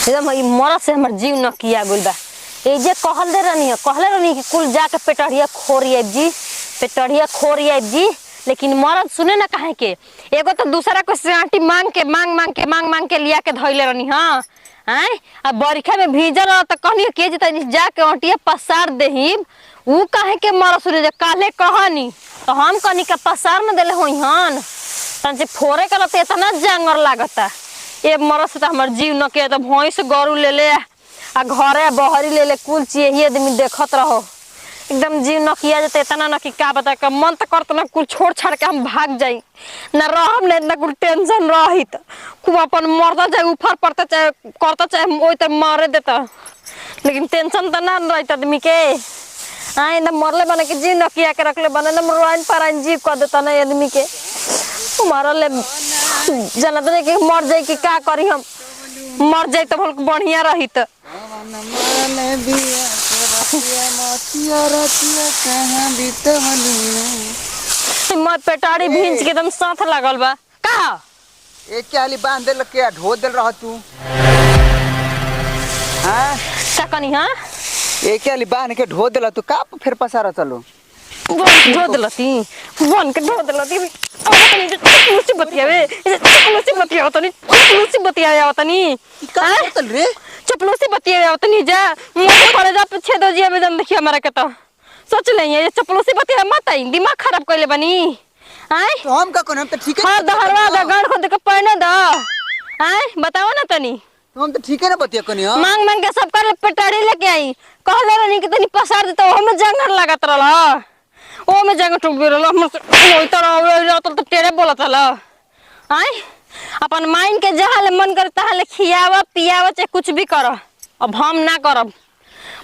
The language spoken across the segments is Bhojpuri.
एकदम मरद से हमर जीव न किया गुल बा। ए जे कहले रहनी कि कुल जाके पेटड़िया खोरिए जी, पेटड़िया खोरिए जी, लेकिन मरद सुने ना काहे के। एगो तो दूसरा को सियाटी मांग के लिया के धइले रहनी। हां हैं अब बरखा में भीजल त कहनी के जे जाके ओटिया पसार देही। ऊ काहे के मरद सुने जे काले कहनी तो हम कहनी के पसार न देले होई हन तन से फोरे करत इतना जंगर लागता। ए मरद से त हमर जीव न के। त भैंस गरु ले ले आ घरे बहरी ले ले कुल चीज ही आदमी देखत रहो। एकदम जीव न किया जाते इतना न कि का बता के मन त करत न कुल छोड़ छाड़ के हम भाग जाई न रहम न इतना कुल टेंशन रहित खूब अपन मरदा जाए ऊपर पड़ता चाहे करता चाहे ओइ त मारे देता, लेकिन टेंशन त ना रहित आदमी के। आए न मरले बने के जीव न किया के रखले बने न मरवाइन पराइन जीव कर देता ना आदमी के। मरले जना तो कि मर जाए कि का करी हम, मर जाए तो बहुत बढ़िया रहित। मत पेटाड़ी भींच के एकदम साथ लागल बा का ए चाली बांध देल के ढो देल रह तू। हां का कनी। हां ए चाली बांध के ढो देल तू का फिर पसारा चलो ढो देलती बन के ढो देलती। मुसी बतियावे तनी मुसी बतियावे तनी का बोतल रे चपलूसी बतियावे तनी जा मुंह पड़े जा पीछे दो जी में देखिए हमरा के तो सोच ले ये चपलूसी बतियावे मत आई दिमाग खराब कइले बनी। आय तो हम का कोन हम त ठीक है। हां दहरवा द गण खुद के पहने द। आय बताओ ना तनी हम त ठीक है ना बतिया कोनी। मांग मांग के सब कर पेटाड़ी लेके आई कहले रहनी कि तनी पसार दे तो हम जंगल लागत रहल। ओ में जंग टूट गेल हम ओइ तरह तो टेरे बोलत हल। आय अपन माइन के जहां ले मन करता है खियावा पियावा चाहे कुछ भी कर। अब हम ना करब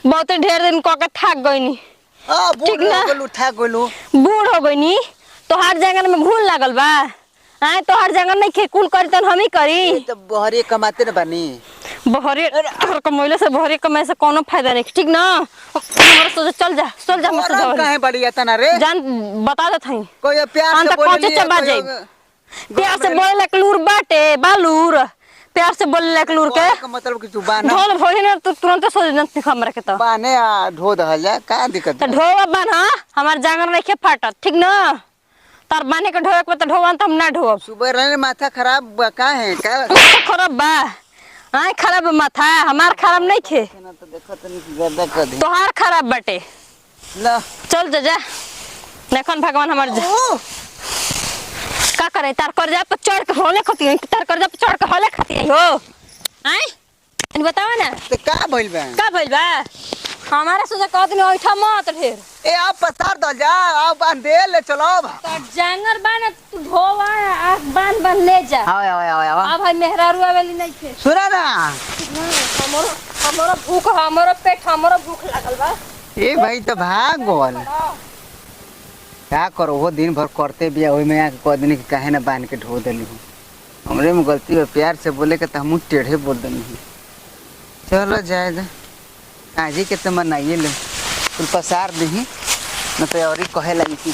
बहुत ढेर दिन क के थाक गइनी। हां बूढ़ हो गेलू थाक गेलू बूढ़ हो गइनी तो हर जंगल में घून लागल बा। आय तो हर जंगल नहीं खे कुल करी तन हम ही करी तो बहरे कमाते न बानी। बहरे कमैले से बहरे कमाए से कोनो फायदा नहीं ठीक ना। हमरा सोच चल जा मत जा काहे बड़ी तना रे जान बता देत हई कोई प्यार से बोल लिए प्यार से बोले लक लूर बाटे बालूर प्यार से बोले लक लूर के मतलब कि तू बाना ढोल भोले ना तू तुरंत सोच न हमरा के तो बाने आ ढो दहल जा का दिक्कत त ढोवा बन। हां हमार जांगर नहीं के फाटत ठीक ना। तार बाने के ढोवे के त ढोवन त हम ना ढोब। सुबह रहने माथा खराब का है का खराब बा। आय खराब माथा हमार खराब नहीं थे ना तो देखत नहीं कि गर्दा कर दे तोहार खराब बाटे। ला चल जा देखन भगवान हमार का करे तार कर्जा पे चढ़ के होले खती तार कर्जा पे चढ़ के होले खती हो। आय इन बतावा ना तो का भइल बा हमारा सोचा कहत नहीं ओइठा मत ढेर ए आप पसार द जा आप बांध दे ले चलो तो जांगर बान तू ढोवा आ बांध ले जा। आओ अब भाई मेहरारू आवेली नहीं थे सुना ना हमरो भूख हमरो पेट हमरो भूख लागल बा। ए भाई तो भाग गोल क्या करो वो दिन भर करते बिया ओई में आके कह देनी कि काहे ना बांध के ढो देली हूं। हमरे में गलती है प्यार से बोले के त हम टेढ़े बोल देनी। चलो जाए आज ही के तो मनाइए ले कुल पसार दही न तो और ही कहे लगी कि